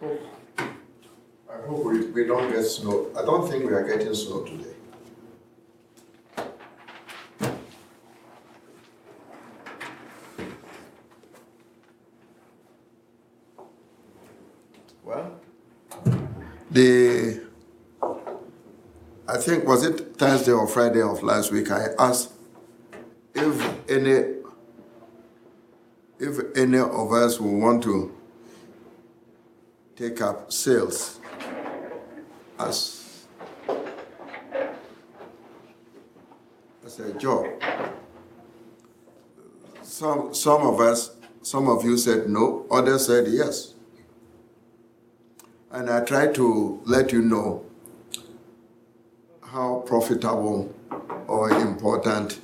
I hope we don't get snow. I don't think we are getting snow today. Well, I think, was it Thursday or Friday of last week, I asked if any of us will want to take up sales as a job. Some of you said no, others said yes. And I try to let you know how profitable or important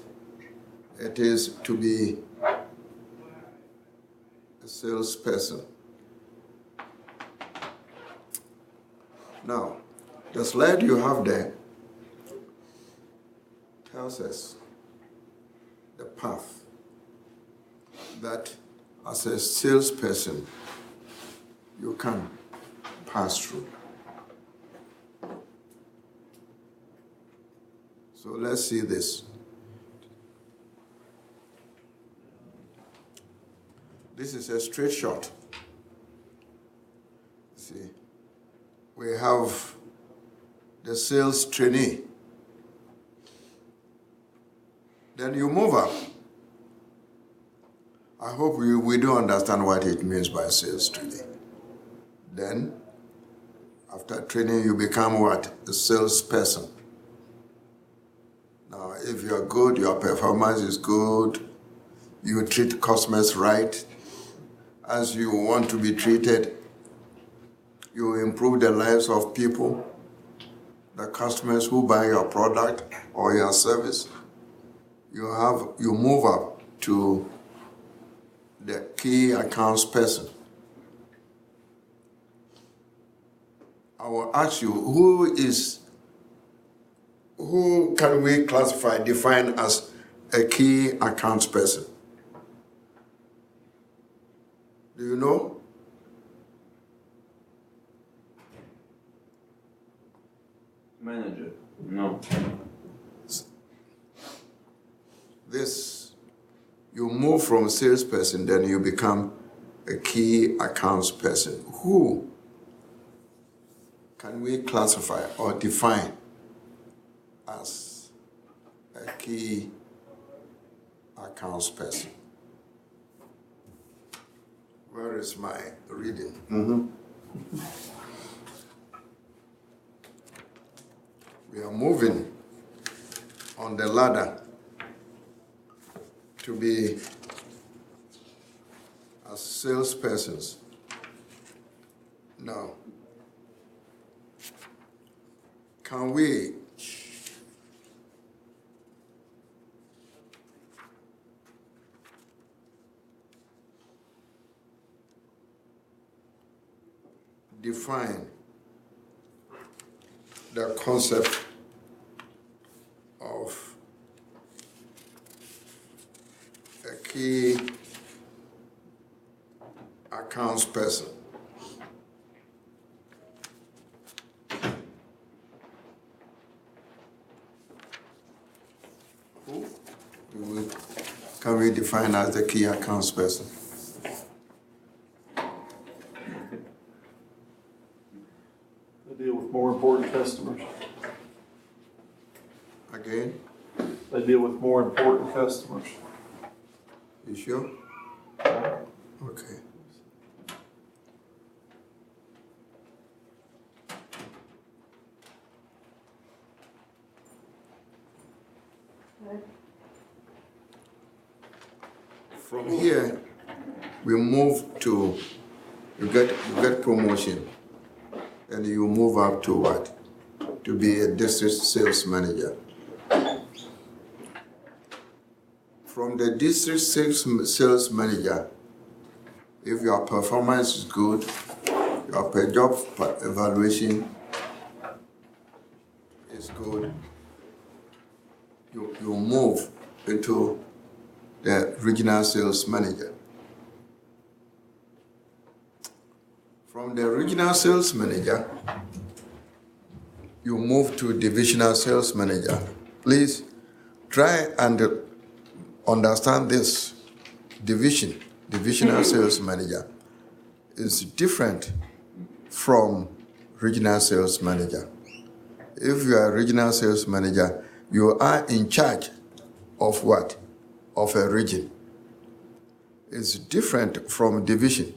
it is to be a salesperson. Now, the slide you have there tells us the path that as a salesperson you can pass through. So let's see this. This is a straight shot. See, we have the sales trainee. Then you move up. I hope we do understand what it means by sales trainee. Then, after training, you become what? A salesperson. Now, if you are good, your performance is good, you treat customers right, as you want to be treated, you improve the lives of people, the customers who buy your product or your service. You move up to the key accounts person. I will ask you, who can we define as a key accounts person? Do you know? Manager. No. You move from salesperson, then you become a key accounts person. Who can we classify or define as a key accounts person? Where is my reading? We are moving on the ladder to be as salespersons. Now, can we define the concept of a key accounts person? Who can we define as the key accounts person? They deal with more important customers. Again? They deal with more important customers. You sure? Okay. From here, we move to, you get promotion, and you move up to what? To be a district sales manager. From the district sales manager, if your performance is good, your per job evaluation is good, you move into the regional sales manager. From From the regional sales manager, you move to divisional sales manager. Please try and understand this. Divisional sales manager is different from regional sales manager. If you are a regional sales manager, you are in charge of what? Of a region. It's different from division.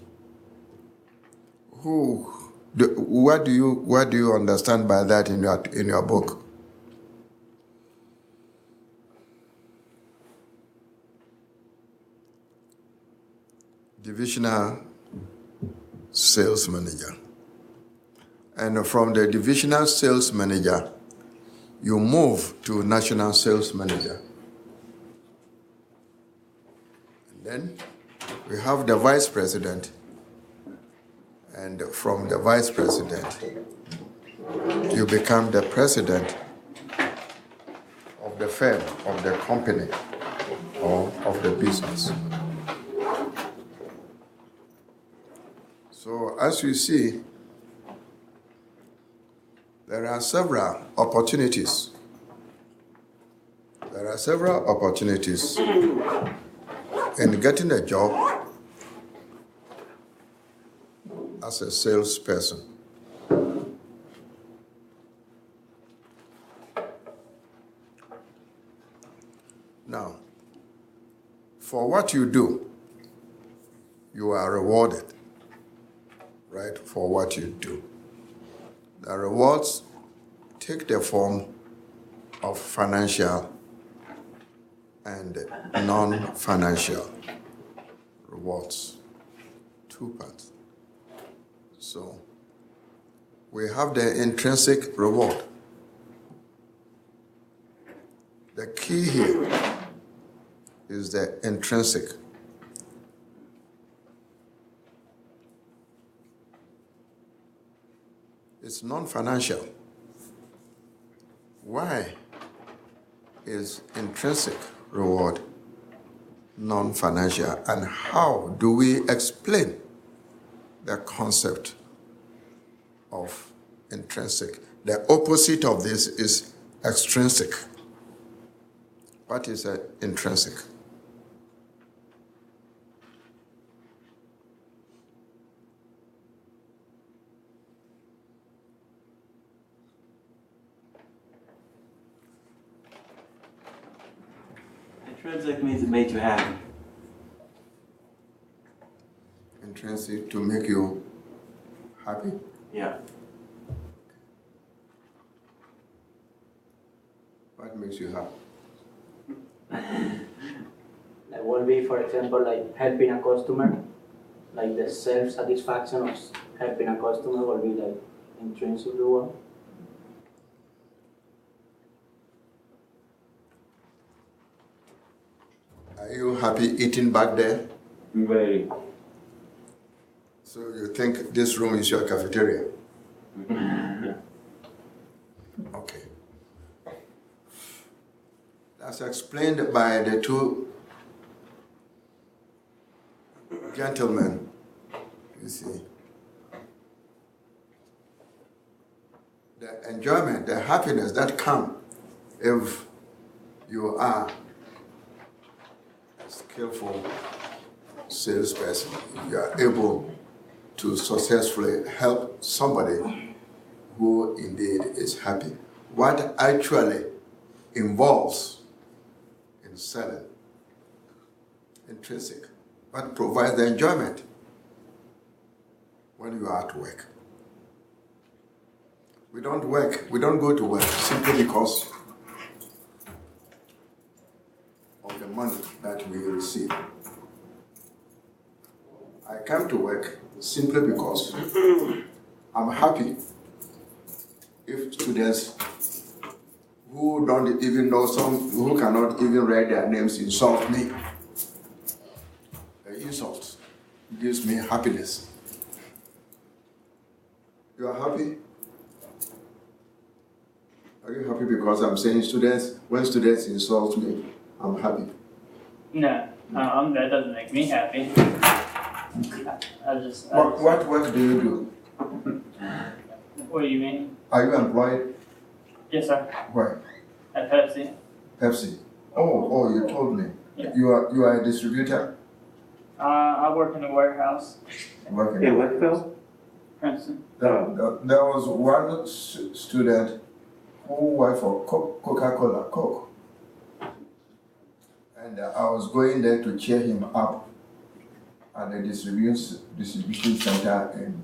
What do you understand by that in your book? Divisional sales manager. And from the divisional sales manager, you move to national sales manager. And then we have the vice president. And from the vice president, you become the president of the firm, of the company, or of the business. So as you see, there are several opportunities. There are several opportunities in getting a job as a salesperson. Now, for what you do, you are rewarded, right, for what you do. The rewards take the form of financial and non-financial rewards. Two parts. So, we have the intrinsic reward. The key here is the intrinsic. It's non-financial. Why is intrinsic reward non-financial, and how do we explain the concept of intrinsic? The opposite of this is extrinsic. What is intrinsic? Intrinsic means it made you happy. Intrinsic to make you happy? Yeah. What makes you happy? That will be, for example, like helping a customer, like the self-satisfaction of helping a customer will be like intrinsic reward. Are you happy eating back there? Very. So you think this room is your cafeteria? Okay. That's explained by the two gentlemen, you see. The enjoyment, the happiness that comes if you are a skillful salesperson, you are able to successfully help somebody who indeed is happy. What actually involves in selling? Intrinsic. What provides the enjoyment when you are at work? We don't go to work simply because of the money that we receive. I come to work simply because I'm happy if students who don't even know who cannot even write their names insult me. The insult gives me happiness. You are happy? Are you happy because I'm saying when students insult me, I'm happy? No, that doesn't make me happy. What work do you do? What do you mean? Are you employed? Yes, sir. Where? At Pepsi. Pepsi. Oh, you told me. Yeah. You are a distributor? I work in a warehouse. Working. In Wakefield? Princeton. There was one student who worked for Coca-Cola, Coke. And I was going there to cheer him up at the distribution center in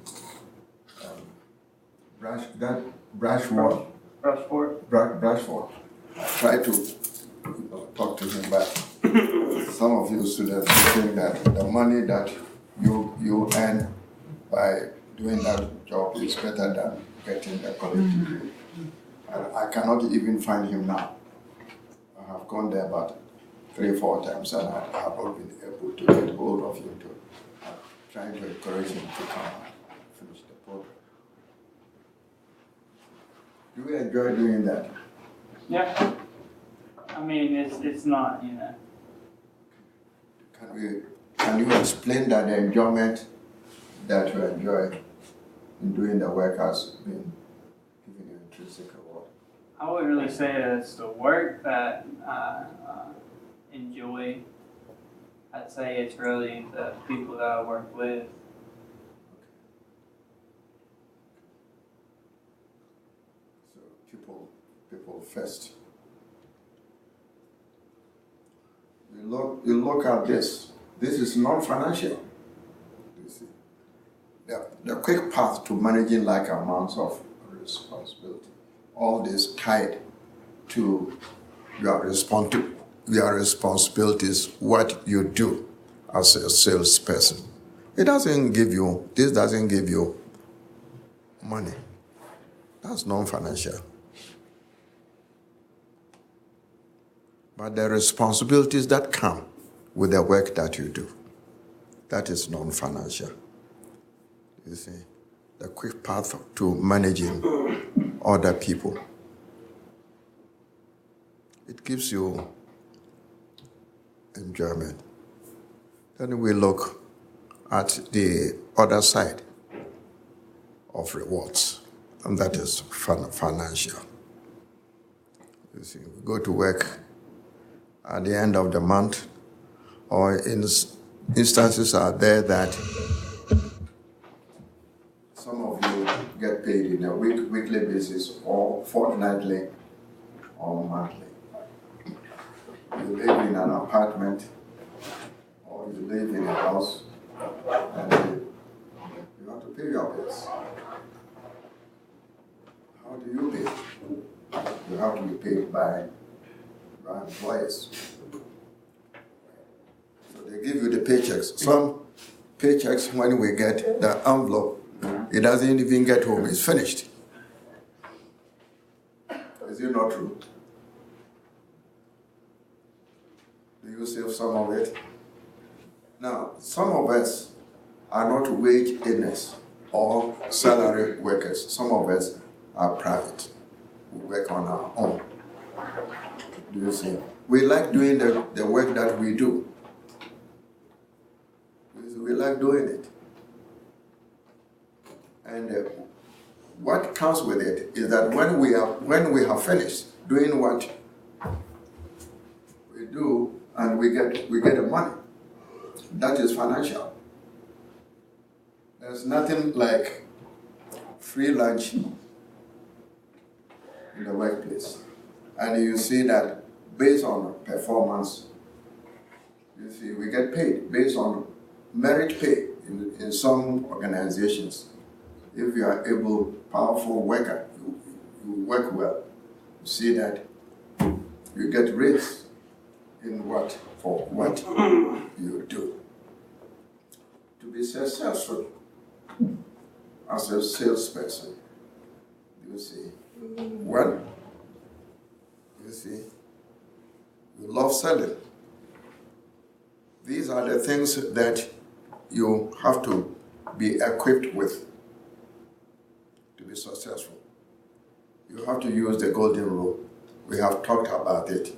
Brushford. I tried to talk to him, but some of you students think that the money that you earn by doing that job is better than getting a college degree. And I cannot even find him now. I have gone there about 3-4 times and I have not been able to get hold of him to trying to encourage him to come and finish the program. Do you enjoy doing that? Yeah. I mean, it's not, you know. Can you explain that the enjoyment that you enjoy in doing the work has been giving you intrinsic reward? I wouldn't really say that it's the work that I enjoy. I'd say it's really the people that I work with. So people first. You look at this. This is non-financial. You see, the quick path to managing large amounts of responsibility. All this tied to your responsibilities, what you do as a salesperson. This doesn't give you money. That's non-financial. But the responsibilities that come with the work that you do, that is non-financial. You see, the quick path to managing other people. It gives you enjoyment. Then we look at the other side of rewards, and that is financial. You see, we go to work at the end of the month, or instances are there that some of you get paid in a weekly basis, or fortnightly, or monthly. You live in an apartment, or you live in a house, and you have to pay your bills. How do you pay? You have to be paid by employers. So they give you the paychecks. Some paychecks, when we get the envelope, it doesn't even get home, it's finished. Is it not true? Do you save some of it? Now, some of us are not wage earners or salary workers. Some of us are private. We work on our own. Do you see? We like doing the work that we do. We like doing it. And what comes with it is that when we have finished doing what we do and we get the money, that is financial. There's nothing like free lunch in the workplace. And you see that based on performance, you see, we get paid based on merit pay in some organizations. If you are able, powerful worker, you work well, you see that you get raised for what you do. To be successful as a salesperson, you see, you see, you love selling. These are the things that you have to be equipped with to be successful. You have to use the golden rule. We have talked about it,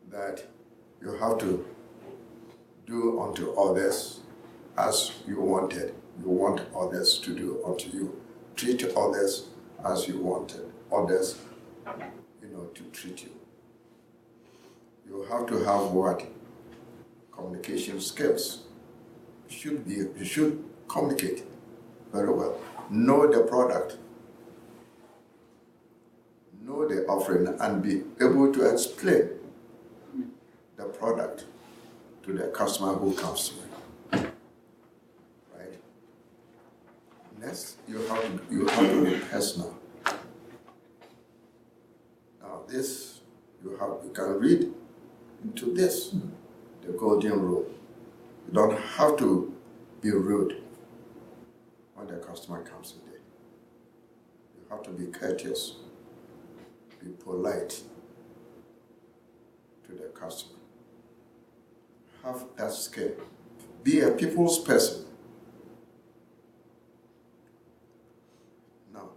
that you have to do unto others as you wanted. You want others to do unto you. treat others as you wanted others, to treat you. You have to have what? Communication skills. You should communicate very well. Know the product, know the offering, and be able to explain the product to the customer who comes to you. Right? Next, you have to be personal. Now this, you can read into this, the golden rule. You don't have to be rude when the customer comes in there. You have to be courteous, be polite to the customer. Have that skill. Be a people's person. Now,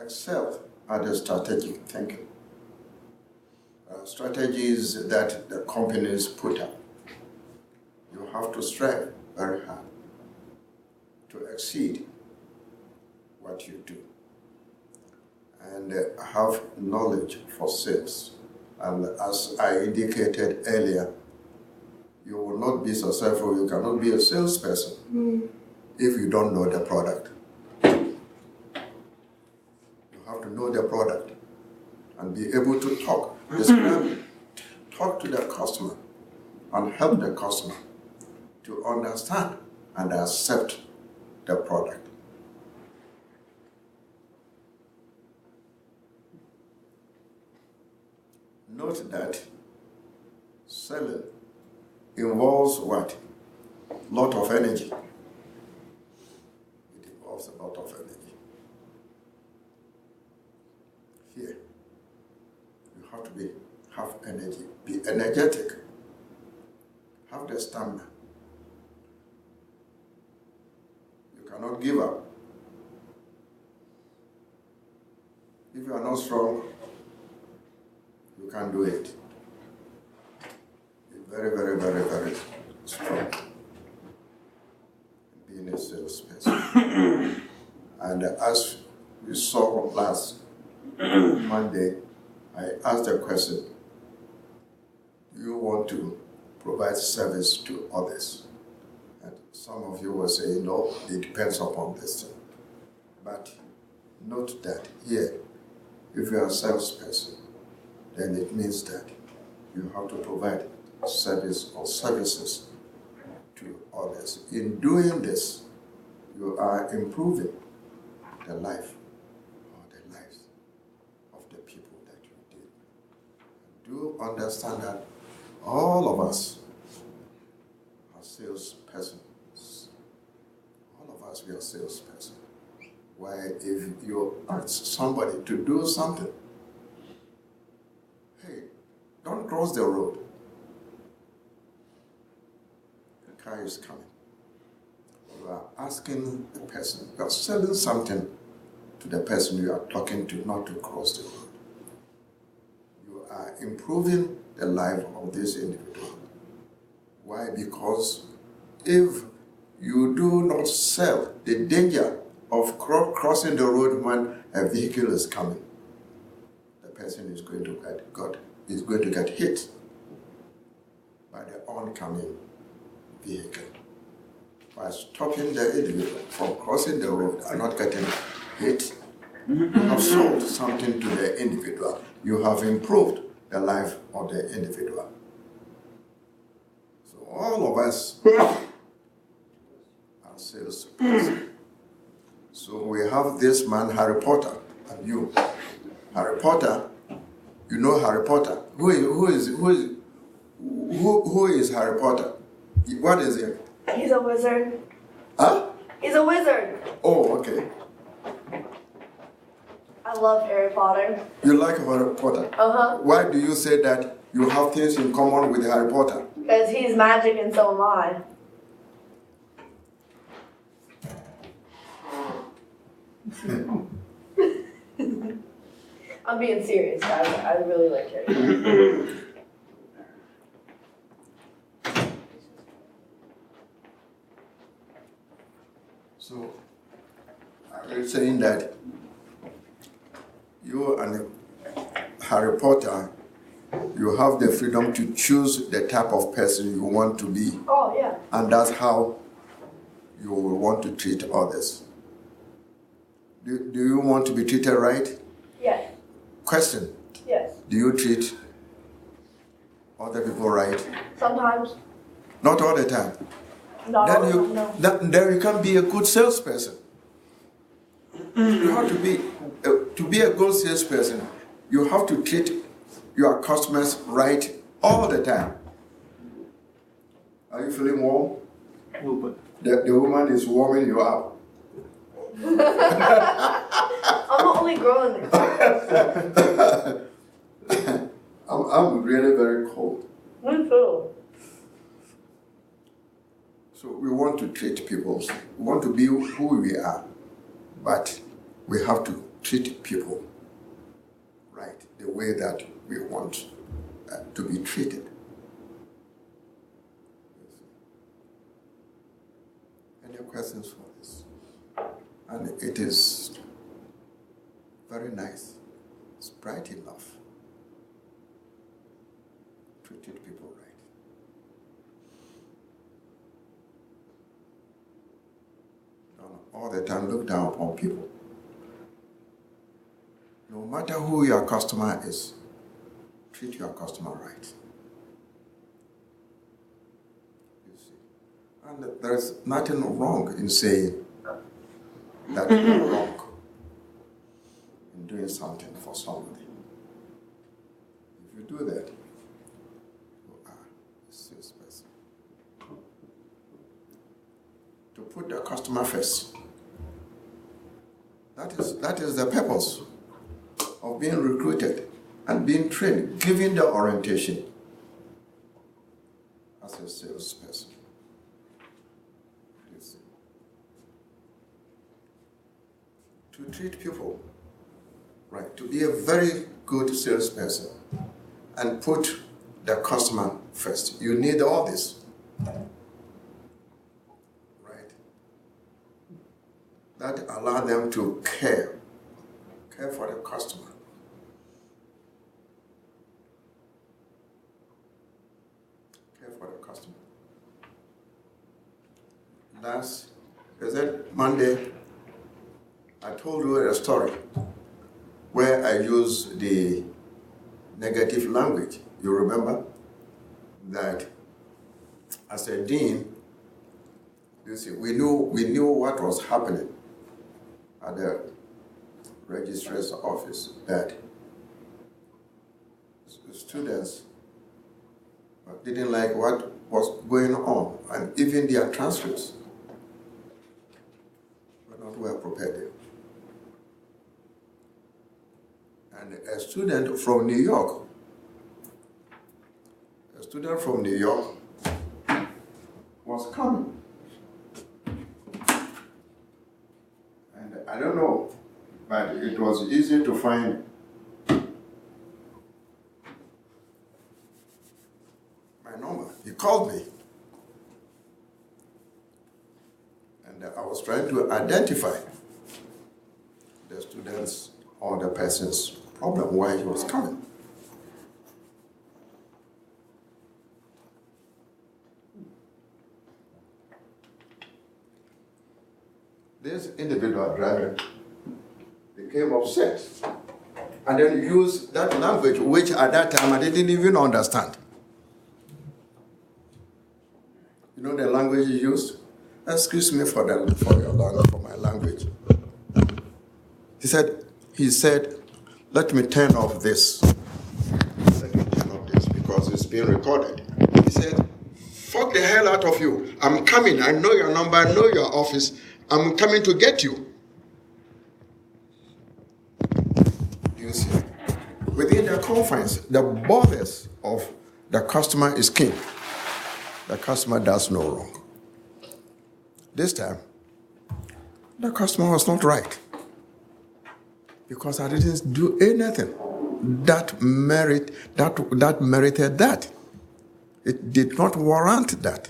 excel at the strategic thinking. Strategies that the companies put up. You have to strive very hard to exceed what you do. And have knowledge for sales. And as I indicated earlier, you will not be successful, you cannot be a salesperson if you don't know the product. You have to know the product and be able to talk, describe, talk to the customer and help the customer to understand and accept the product. Note that selling involves what? Lot of energy. It involves a lot of energy. Here, you have to have energy, be energetic, have the stamina. You cannot give up. If you are not strong, you can't do it. Be very, very, very, very strong. Being a salesperson. And as we saw last Monday, I asked the question, do you want to provide service to others? And some of you were saying, no, it depends upon this thing. But note that here, if you are a salesperson, then it means that you have to provide service or services to others. In doing this, you are improving the life or the lives of the people that you deal with. Do understand that all of us are salespersons. All of us, we are salespersons. Why, if you ask somebody to do something, hey, don't cross the road. The car is coming. You are asking the person, you are selling something to the person you are talking to not to cross the road. You are improving the life of this individual. Why? Because if you do not sell, the danger of crossing the road when a vehicle is coming, the person is going to get hit by the oncoming vehicle. By stopping the individual from crossing the road and not getting hit, you have sold something to the individual. You have improved the life of the individual. So all of us are salespersons. So we have this man, Harry Potter, and you. Harry Potter, you know Harry Potter. Who is Harry Potter? What is it? He's a wizard. Huh? He's a wizard. Oh, okay. I love Harry Potter. You like Harry Potter? Uh-huh. Why do you say that you have things in common with Harry Potter? Because he's magic and so am I. I'm being serious, guys. I really like Harry Potter. So, I was saying that you and Harry Potter, you have the freedom to choose the type of person you want to be. Oh, yeah. And that's how you will want to treat others. Do you want to be treated right? Yes. Question. Yes. Do you treat other people right? Sometimes. Not all the time. Not all the time, no. Then you can be a good salesperson. You have to be a good salesperson, you have to treat your customers right all the time. Are you feeling warm? A little bit. The woman is warming you up. I'm the only girl in there. I'm really very cold. Me too. So we want to treat people. We want to be who we are. But we have to treat people right, the way that we want to be treated. Any questions for this? And it is very nice. It's bright enough to treat people right. Don't all the time look down upon people. No matter who your customer is, treat your customer right. You see. And there's nothing wrong in saying that you're wrong in doing something for somebody. If you do that, you are a salesperson. To put the customer first. That is the purpose of being recruited and being trained, given the orientation as a salesperson. You see. To treat people right, to be a very good salesperson and put the customer first. You need all this. Right? That allow them to care for the customer. Care for the customer. Is that Monday? I told you a story where I used the negative language. You remember that as a dean, you see, we knew what was happening at the registrar's office, that students didn't like what was going on, and even their transcripts were not well prepared. And a student from New York was coming. And I don't know, but it was easy to find my number. He called me. And I was trying to identify the students or the person's problem, why he was coming. This individual driver became upset and then used that language, which at that time I didn't even understand. You know the language he used? Excuse me for my language. He said, let me turn off this. Let me turn off this because it's being recorded. He said, fuck the hell out of you. I'm coming. I know your number. I know your office. I'm coming to get you. You see, within the conference, the borders of the customer is king. The customer does no wrong. This time, the customer was not right, because I didn't do anything that merited that. It did not warrant that.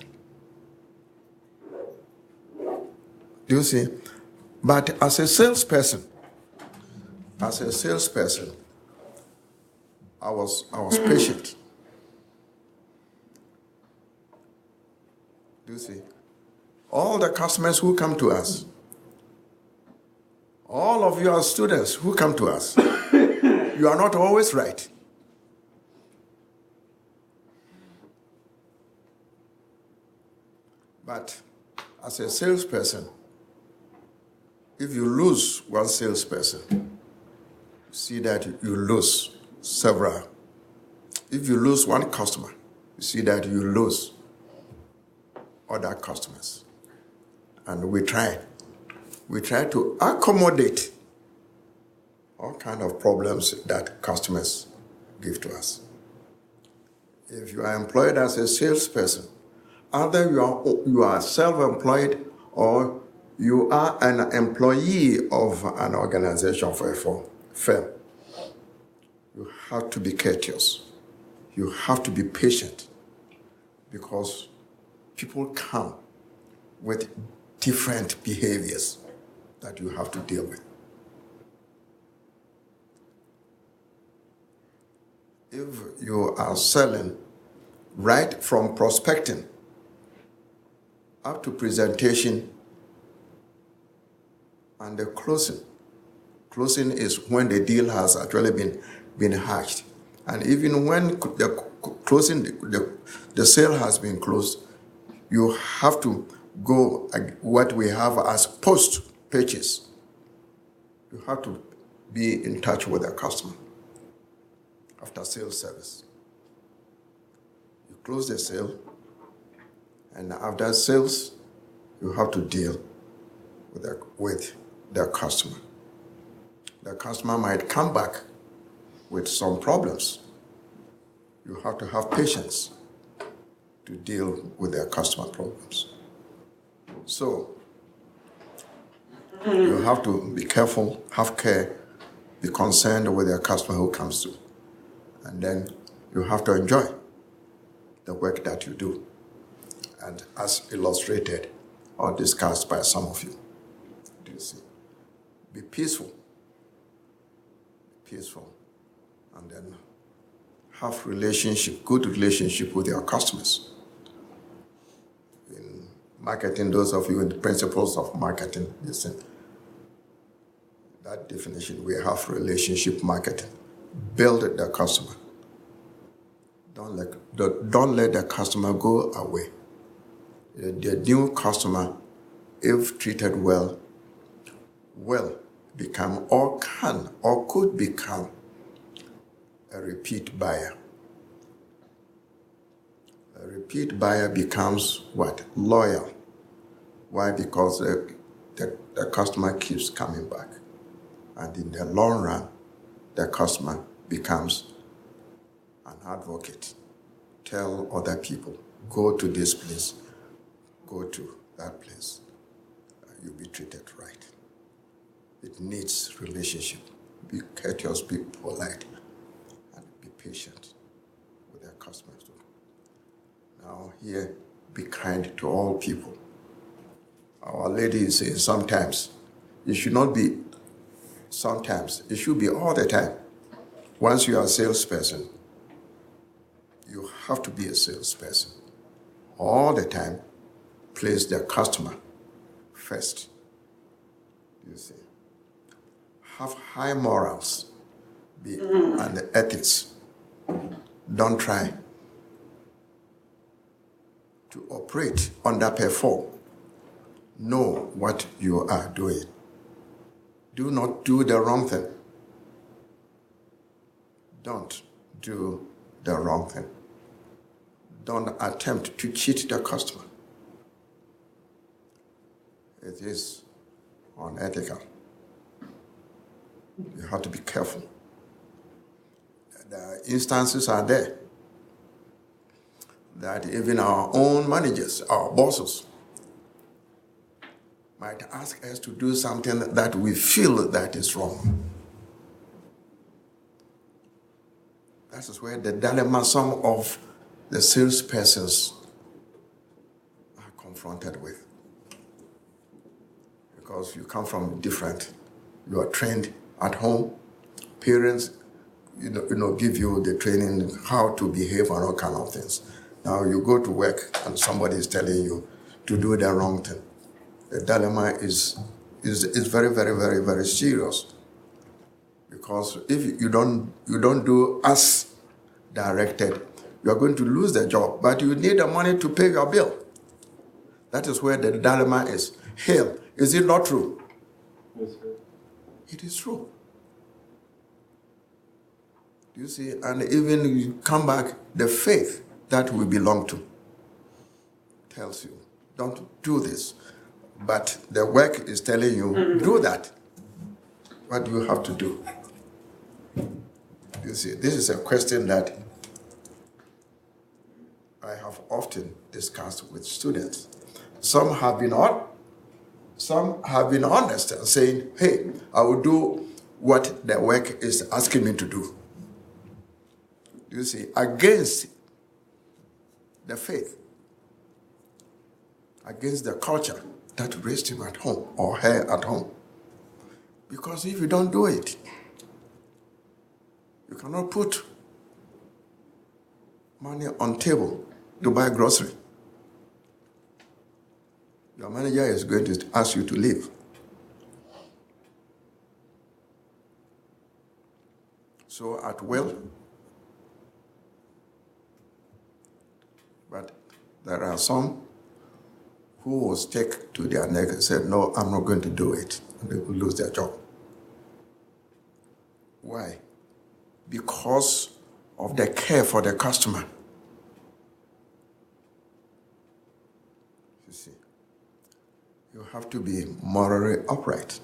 Do you see? But as a salesperson, I was patient. Do you see? All the customers who come to us, all of your students who come to us, you are not always right. But as a salesperson, if you lose one salesperson, you see that you lose several. If you lose one customer, you see that you lose other customers. And we try to accommodate all kind of problems that customers give to us. If you are employed as a salesperson, either you are self-employed or you are an employee of an organization for a firm, you have to be courteous. You have to be patient because people come with different behaviors that you have to deal with. If you are selling right from prospecting up to presentation and the closing. Closing is when the deal has actually been hatched. And even when the closing, the sale has been closed, you have to go what we have as post-purchase. You have to be in touch with the customer after sales service. You close the sale, and after sales, you have to deal with the customer. The customer might come back with some problems. You have to have patience to deal with their customer problems. So, you have to be careful, have care, be concerned with the customer who comes to. And then you have to enjoy the work that you do. And as illustrated or discussed by some of you, do you see? Be peaceful. Be peaceful. And then have good relationship with your customers. In marketing, those of you in the principles of marketing, listen. That definition, we have relationship marketing. Build the customer. Don't let the customer go away. The new customer, if treated well, will become or can or could become a repeat buyer. A repeat buyer becomes what? Loyal. Why? Because the customer keeps coming back. And in the long run, the customer becomes an advocate. Tell other people, go to this place, go to that place. You'll be treated right. It needs relationship. Be courteous, be polite, and be patient with their customers too. Now here, be kind to all people. Our Lady says sometimes, it should not be sometimes, it should be all the time. Once you are a salesperson, you have to be a salesperson. All the time, place the customer first. You see. Have high morals and ethics. Don't try to operate underperform. Know what you are doing. Do not do the wrong thing. Don't do the wrong thing. Don't attempt to cheat the customer. It is unethical. You have to be careful. The instances are there that even our own managers, our bosses, might ask us to do something that we feel that is wrong. That is where the dilemma some of the salespersons are confronted with. because you come from different, you are trained at home. Parents, give you the training how to behave and all kind of things. Now you go to work and somebody is telling you to do the wrong thing. The dilemma is very, very, very, very serious. Because if you don't do as directed, you are going to lose the job. But you need the money to pay your bill. That is where the dilemma is. Hell, is it not true? Yes, sir. It is true. You see, and even you come back, the faith that we belong to tells you, don't do this. But the work is telling you, do that. What do you have to do? You see, this is a question that I have often discussed with students. Some have been honest and saying, hey, I will do what the work is asking me to do. You see, against the faith, against the culture that raised him at home or her at home. Because if you don't do it, you cannot put money on table to buy grocery. Your manager is going to ask you to leave. So at will, but there are some who will stick to their neck and say, no, I'm not going to do it. And they will lose their job. Why? Because of the care for the customer. You see, you have to be morally upright.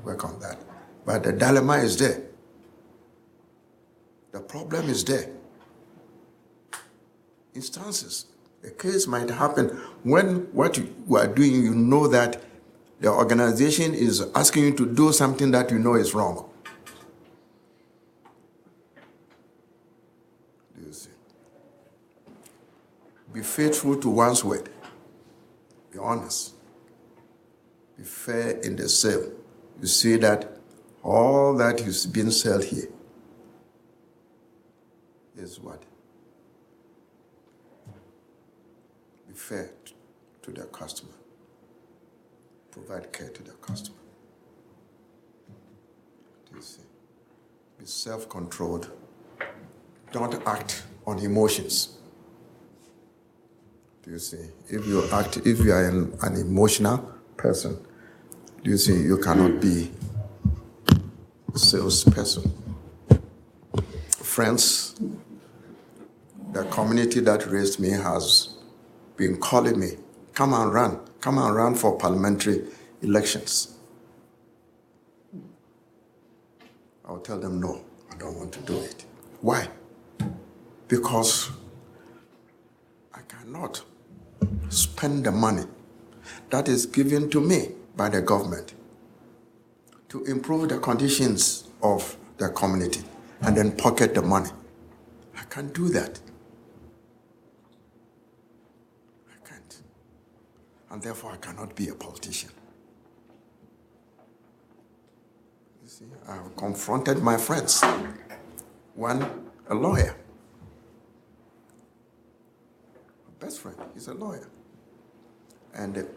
Work on that. But the dilemma is there. The problem is there. Instances. A case might happen when what you are doing, you know that the organization is asking you to do something that you know is wrong. Do you see? Be faithful to one's word. Be honest. Be fair in the sale. You see that all that is being sold here is what? Be fair to the customer. Provide care to the customer. Do you see? Be self-controlled. Don't act on emotions. Do you see? If you are an emotional person, do you see, you cannot be a salesperson. Friends, the community that raised me has been calling me, come and run for parliamentary elections. I'll tell them, no, I don't want to do it. Why? Because I cannot spend the money that is given to me by the government to improve the conditions of the community and then pocket the money. I can't do that. I can't. And therefore I cannot be a politician. You see, I have confronted my friends. One, a lawyer. My best friend, he's a lawyer. And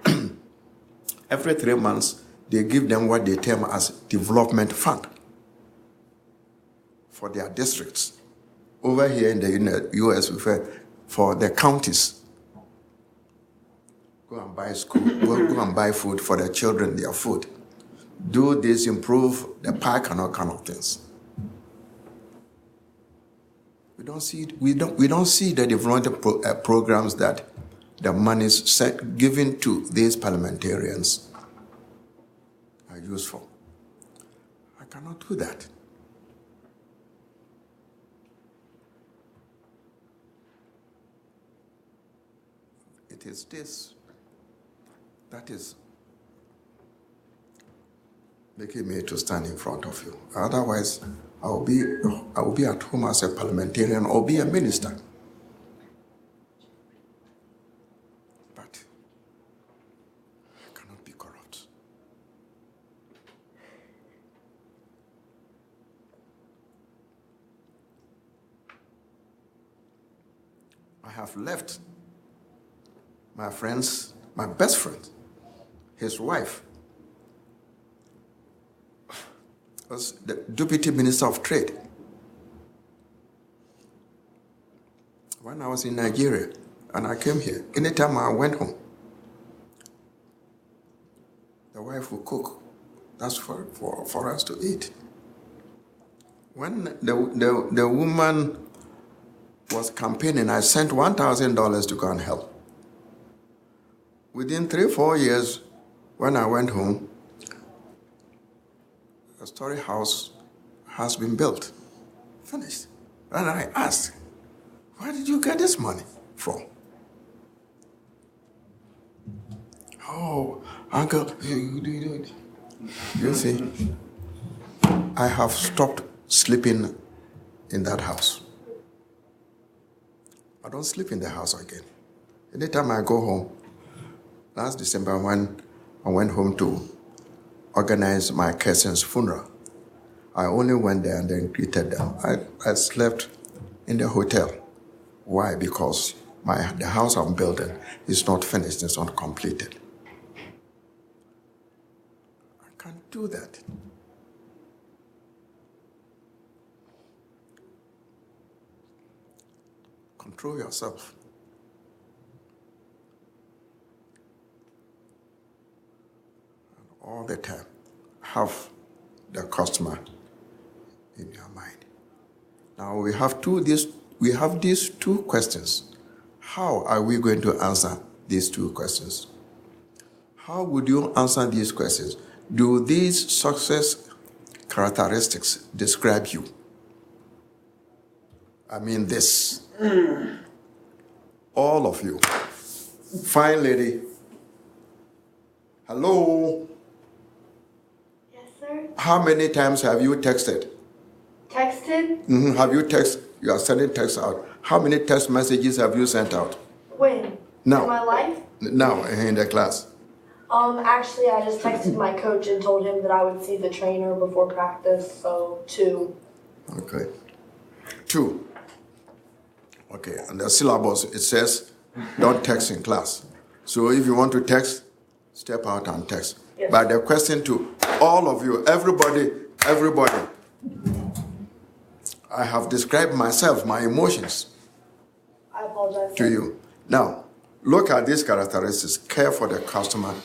every 3 months, they give them what they term as development fund for their districts. Over here in the U.S., we refer for the counties. Go and buy school, go and buy food for the children, their food. Do this, improve the park and all kind of things. We don't see the development programs that the monies given to these parliamentarians are useful. I cannot do that. It is this that is making me to stand in front of you. Otherwise, I will be at home as a parliamentarian or be a minister. But I cannot be corrupt. I have left my friends, my best friend, his wife, was the Deputy Minister of Trade. When I was in Nigeria and I came here, anytime I went home, the wife would cook. That's for us to eat. When the woman was campaigning, I sent $1,000 to go and help. Within 3-4 years, when I went home, a story house has been built, finished. And I asked, where did you get this money from? Oh, uncle, you see, I have stopped sleeping in that house. I don't sleep in the house again. Anytime I go home, last December when I went home to organize my cousin's funeral, I only went there and then greeted them. I slept in the hotel. Why? Because the house I'm building is not finished, it's not completed. I can't do that. Control yourself. And all the time, have the customer in your mind. Now we have these two questions. How are we going to answer these two questions? How would you answer these questions? Do these success characteristics describe you? I mean this. All of you. Fine lady. Hello. Yes, sir. How many times have you texted? Texted? Mm-hmm. Have you texted? You are sending texts out. How many text messages have you sent out? When? Now. In my life? Now, in the class. Actually, I just texted my coach and told him that I would see the trainer before practice, so 2. Okay. 2. Okay, and the syllabus, it says, don't text in class. So if you want to text, step out and text. Yes. But the question to all of you, everybody, I have described myself, my emotions I apologize. to you. Now, look at these characteristics. Care for the customer.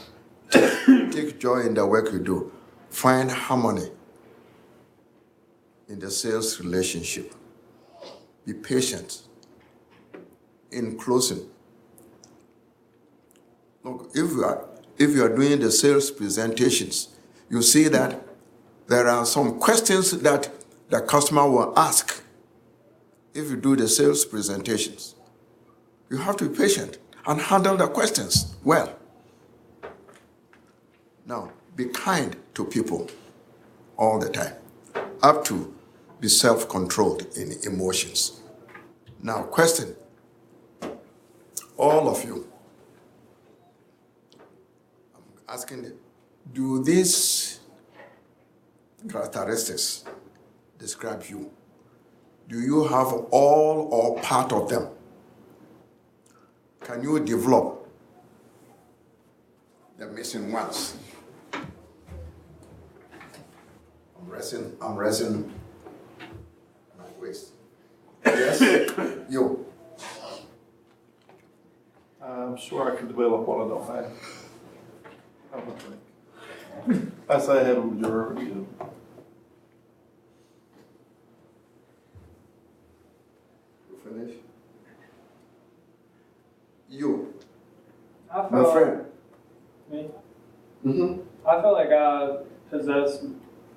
Take joy in the work you do. Find harmony in the sales relationship. Be patient. In closing, look, if you are doing the sales presentations, you see that there are some questions that the customer will ask if you do the sales presentations. You have to be patient and handle the questions well. Now, be kind to people all the time, up to be self-controlled in emotions. Now, question, all of you, I'm asking you, do these characteristics describe you? Do you have all or part of them? Can you develop the missing ones? I'm resting my waist. Yes, you. I'm sure I can develop what I don't have. I would think. I say I have a majority of. You finish? You, I my feel friend. me. Mm-hmm. I feel like I possess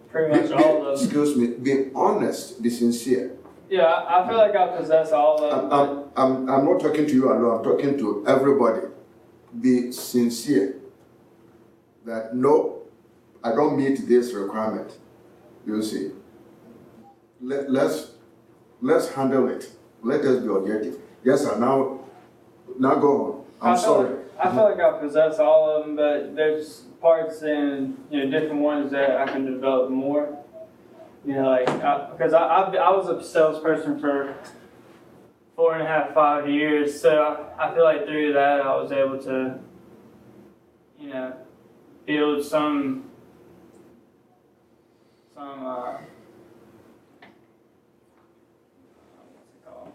pretty much all of them. Excuse me, be honest, be sincere. Yeah, I feel like I possess all of them. I'm not talking to you alone, I'm talking to everybody. Be sincere. That no, I don't meet this requirement. You see. Let's handle it. Let us be objective. Yes, sir, now go on. I'm sorry. I feel like I possess all of them, but there's parts in different ones that I can develop more. Like because I was a salesperson for 4.5, 5 years. So I feel like through that I was able to, build some what's it called?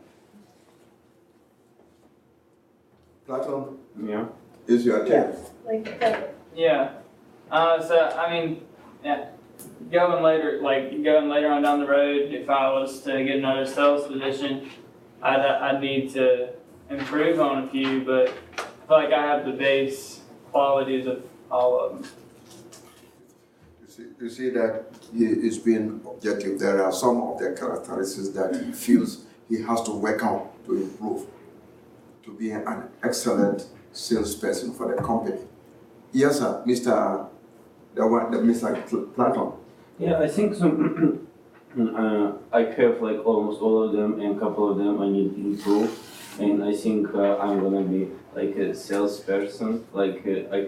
Platon, Yeah. is your turn. Like, Yeah. So I mean, yeah. Going later on down the road, if I was to get another sales position, I'd need to improve on a few, but I feel like I have the base qualities of all of them. You see that he is being objective. There are some of the characteristics that he feels he has to work on to improve, to be an excellent salesperson for the company. Yes, sir, Mr. Mr. Platon. Yeah, I think so. I have like almost all of them, and a couple of them I need to improve. And I think I'm gonna be like a salesperson. Like I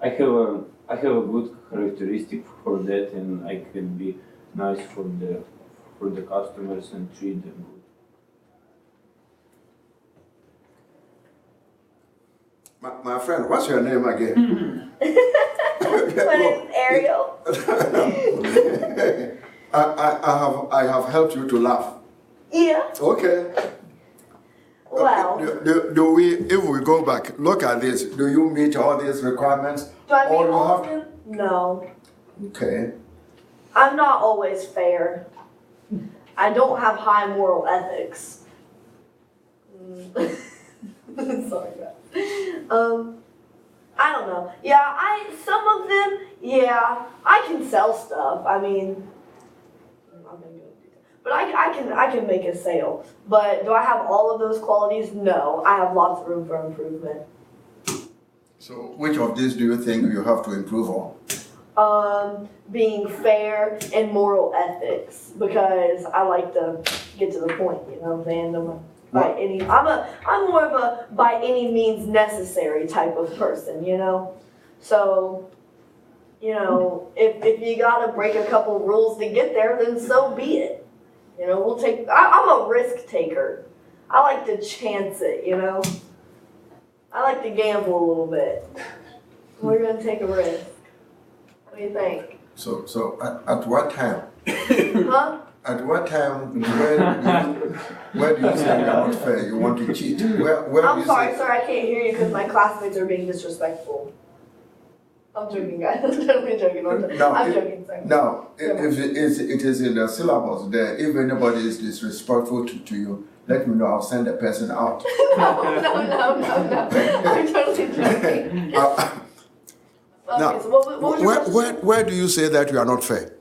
have a good characteristic for that, and I can be nice for the customers and treat them good. My friend, what's your name again? my name's Ariel. I have helped you to laugh. Yeah. Okay. Well, Do we, if we go back, look at this. Do you meet all these requirements? do I meet Or you all of have- them? No. Okay. I'm not always fair. I don't have high moral ethics. Sorry, guys. I don't know. Yeah, some of them, yeah, I can sell stuff. I mean, I'm not gonna go into detail. But I can make a sale. But do I have all of those qualities? No. I have lots of room for improvement. So which of these do you think you have to improve on? Being fair and moral ethics, because I like to get to the point, you know what I'm saying? I'm more of a by any means necessary type of person, you know? So, if you gotta break a couple rules to get there, then so be it. I'm a risk taker. I like to chance it, I like to gamble a little bit. We're gonna take a risk. What do you think? So at what time? Huh? At what time, where do you say you are not fair, you want to cheat? Where do I'm you sorry, say, sir, I can't hear you because my classmates are being disrespectful. I'm joking, guys. I'm totally joking. I'm joking, sir. now, if it is in the syllabus there, if anybody is disrespectful to you, let me know, I'll send the person out. No. I'm totally joking. Now, Okay, so what was your question? where do you say that you are not fair?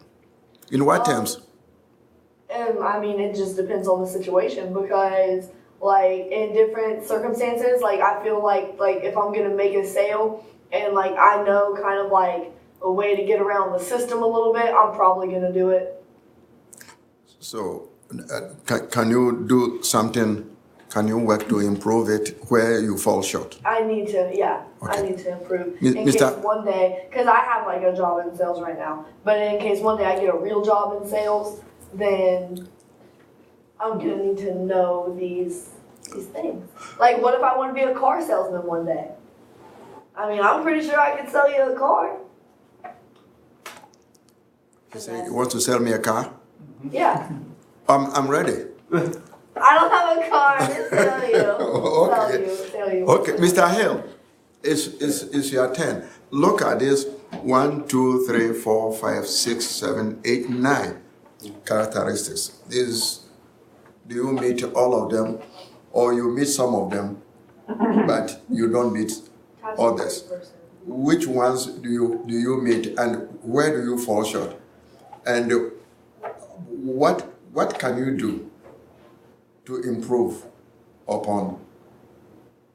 In what terms? I mean, it just depends on the situation because, like, in different circumstances, like, I feel like if I'm gonna make a sale and, like, I know kind of, like, a way to get around the system a little bit, I'm probably gonna do it. So, can you do something, can you work to improve it where you fall short? I need to, yeah, Okay. I need to improve. Mi- In Mr. case one day, because I have, like, a job in sales right now, but in case one day I get a real job in sales, then I'm gonna need to know these things. Like, what if I want to be a car salesman one day? I mean, I'm pretty sure I could sell you a car. You say you want to sell me a car? Yeah. I'm ready. I don't have a car to sell you. Okay. Sell you. Okay, Mr. Hill, it's your turn. Look at this 1, 2, 3, 4, 5, 6, 7, 8, 9 characteristics. Do you meet all of them, or you meet some of them, but you don't meet others? Which ones do you meet, and where do you fall short? And what can you do to improve upon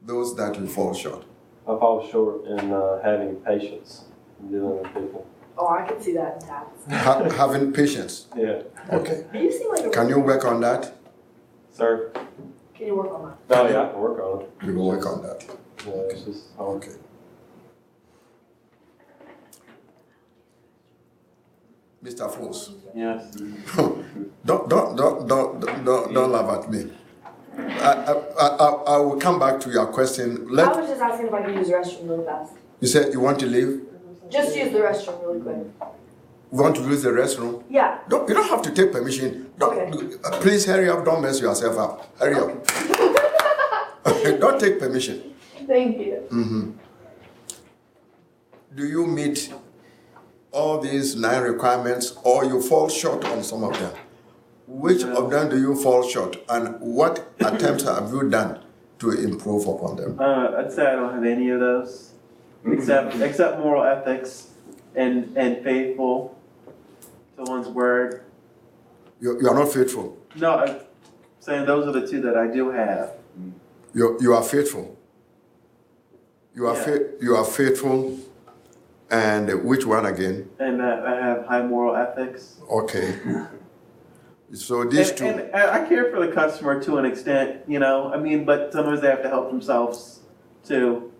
those that you fall short? I fall short in having patience in dealing with people. Oh, I can see that in tats. Having patience. Yeah. Okay. You seem like a. Can you work on that? Sir? Can you work on that? Oh, yeah, I can work on it. You will work on that. Yeah, it's just hard. Okay. Mr. Foos, Yes. don't laugh at me. I will come back to your question. I was just asking if I could use the restroom really fast. You said you want to leave? Just use the restroom really quick. You want to use the restroom? Yeah. You don't have to take permission. Please hurry up. Don't mess yourself up. Hurry up. Don't take permission. Thank you. Mm-hmm. Do you meet all these 9 requirements, or you fall short on some of them? Which of them do you fall short, and what attempts have you done to improve upon them? I'd say I don't have any of those, except moral ethics and faithful to one's word. You are not faithful. No, I'm saying those are the 2 that I do have. You are faithful. You are faithful, and which one again? And I have high moral ethics. Okay. So these two. And I care for the customer to an extent, you know. I mean, but sometimes they have to help themselves too.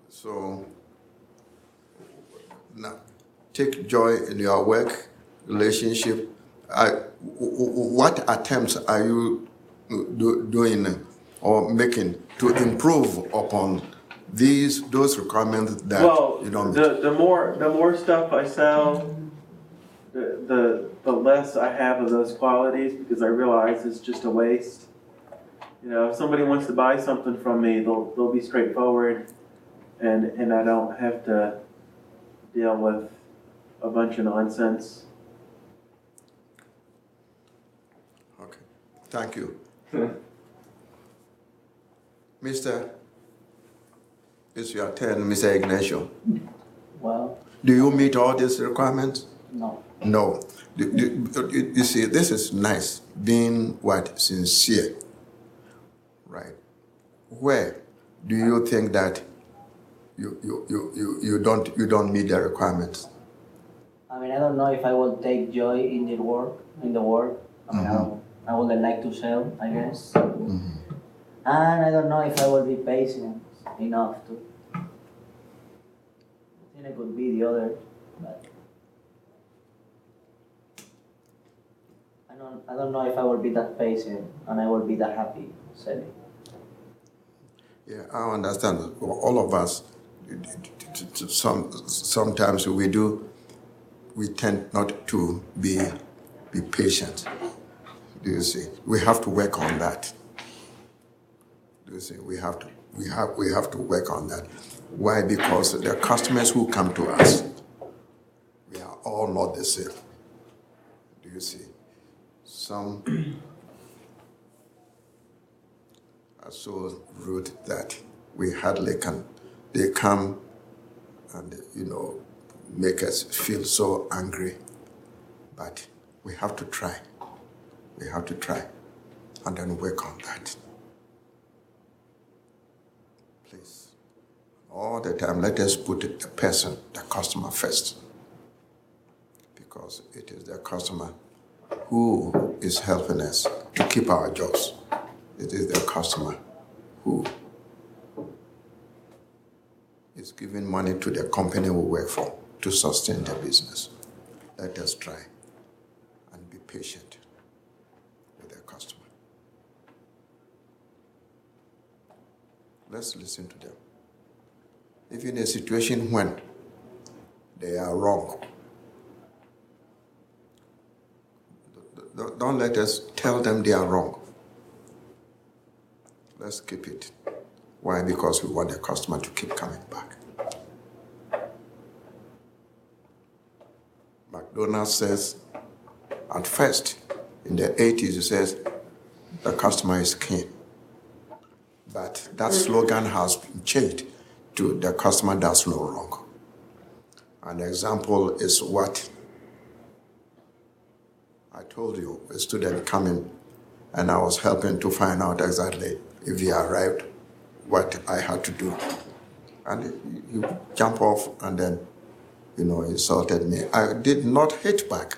So now, take joy in your work, relationship. What attempts are you doing or making to improve upon those requirements that you don't meet? The more stuff I sell, the less I have of those qualities, because I realize it's just a waste. You know, if somebody wants to buy something from me, they'll be straightforward, and I don't have to deal with a bunch of nonsense. Okay, thank you. Mr. It's your turn, Mr. Ignacio. Well, Do you meet all these requirements? no. No. You see, this is nice, being what? Sincere. Right. Where do you think that you don't meet the requirements? I mean, I don't know if I will take joy in the work. I mean, I would like to sell, I guess. Mm-hmm. And I don't know if I will be patient enough to. I think it could be the other, but I don't know if I will be that patient and I will be that happy selling. Yeah, I understand. All of us, sometimes we tend not to be patient. Do you see? We have to work on that. Do you see? We have to work on that. Why? Because the customers who come to us, we are all not the same. Do you see? Some are so rude that we hardly can. They come and, make us feel so angry. But we have to try. We have to try and then work on that. Please. All the time, let us put the person, the customer first. Because it is the customer who is helping us to keep our jobs. It is the customer who is giving money to the company we work for to sustain the business. Let us try and be patient with the customer. Let's listen to them. If in a situation when they are wrong, don't let us tell them they are wrong. Let's keep it. Why? Because we want the customer to keep coming back. McDonald's says, at first, in the 80s, it says, the customer is king. But that slogan has been changed to the customer does no wrong. An example is what I told you, a student coming, and I was helping to find out exactly if he arrived, what I had to do. And he jumped off and then, insulted me. I did not hit back.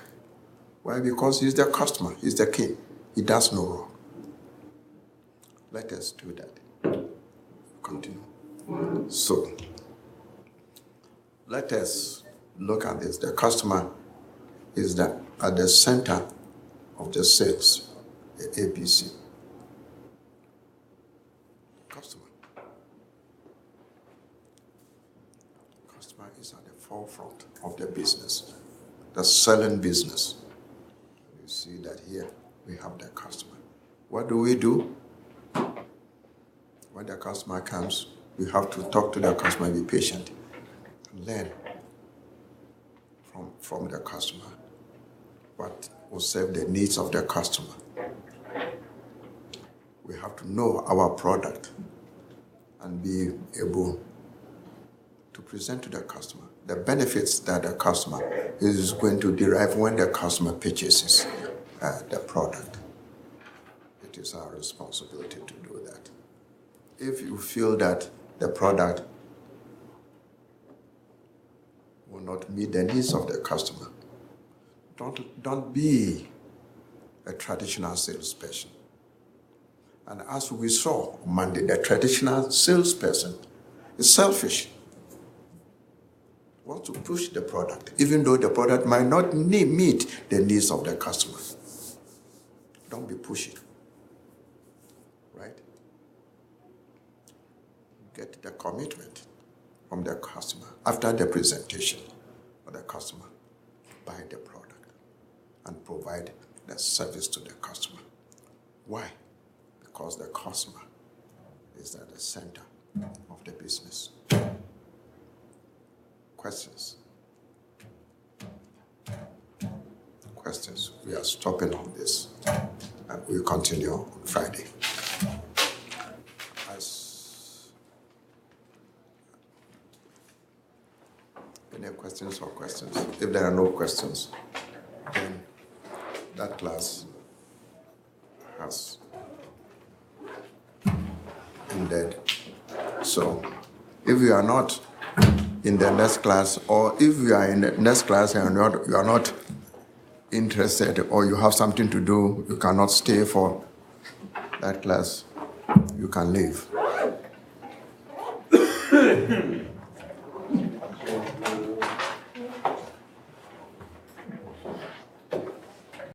Why? Because he's the customer, he's the king. He does no wrong. Let us do that. Continue. So, let us look at this. The customer is at the center of the sales, the ABC. Customer. Customer is at the forefront of the business, the selling business. You see that here we have the customer. What do? When the customer comes, we have to talk to the customer, be patient, and learn from the customer what will serve the needs of the customer. We have to know our product and be able to present to the customer the benefits that the customer is going to derive when the customer purchases the product. It is our responsibility to do that. If you feel that the product will not meet the needs of the customer, don't be a traditional salesperson. And as we saw on Monday, the traditional salesperson is selfish. Wants to push the product, even though the product might not meet the needs of the customer. Don't be pushy, right? Get the commitment from the customer after the presentation of the customer. Buy the product and provide the service to the customer. Why? Because the customer is at the center of the business. Questions? Questions? We are stopping on this and we'll continue on Friday. Any questions or questions? If there are no questions, then that class has ended. So if you are not in the next class, or if you are in the next class and you are not interested, or you have something to do, you cannot stay for that class, you can leave.